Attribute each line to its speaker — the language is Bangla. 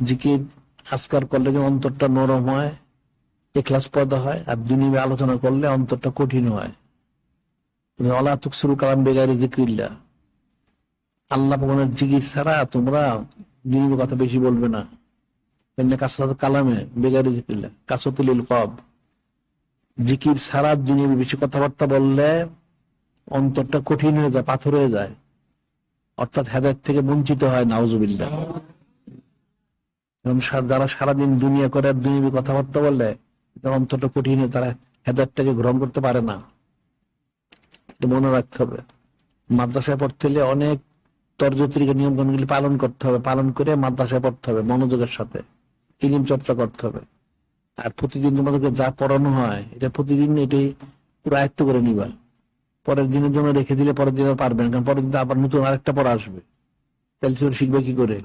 Speaker 1: জিকির আজকার করলে যে অন্তরটা নরম হয়, ইখলাস পয়দা হয়, আর দুনিয়াবি আলোচনা করলে অন্তরটা কঠিন হয়। ওয়ালা তুকসিরু কালাম বিগাইরি যিকরিল্লাহ, আল্লাহ ভগবানের জিকির ছাড়া তোমরা দুনিয়াবি কথা বেশি বলবে না। এমনি কাসরাত কালামে বিগাইরি যিকরিল্লাহ কাসরাতুল কলব, জিকির ছাড়া দুনিয়াবি বেশি কথাবার্তা বললে অন্তরটা কঠিন হয়ে যায়, পাথর হয়ে যায়, অর্থাৎ হেদায়েত থেকে বঞ্চিত হয়। নাউজুবিল্লাহ। যারা সারাদিন দুনিয়া করে আর দুনিয়াবি কথাবার্তা বললে তার অন্তরটা কঠিন হয়ে, তারা হেদায়েতটাকে গ্রহণ করতে পারে না। এটা মনে রাখতে হবে। মাদ্রাসায় পড়তে হলে অনেক তর্জতরিকা নিয়ম কানুনগুলি পালন করতে হবে, পালন করে মাদ্রাসায় পড়তে হবে মনোযোগের সাথে, ইলম চর্চা করতে হবে। আর প্রতিদিন তোমাদেরকে যা পড়ানো হয় এটা প্রতিদিন এটাই পুরো আয়ত্ত করে নিবা। পরের দিনের জন্য রেখে দিলে পরের দিন আর পারবে না, কারণ পরের দিন আবার নতুন আরেকটা পড়া আসবে, তাহলে শিখবে কি করে?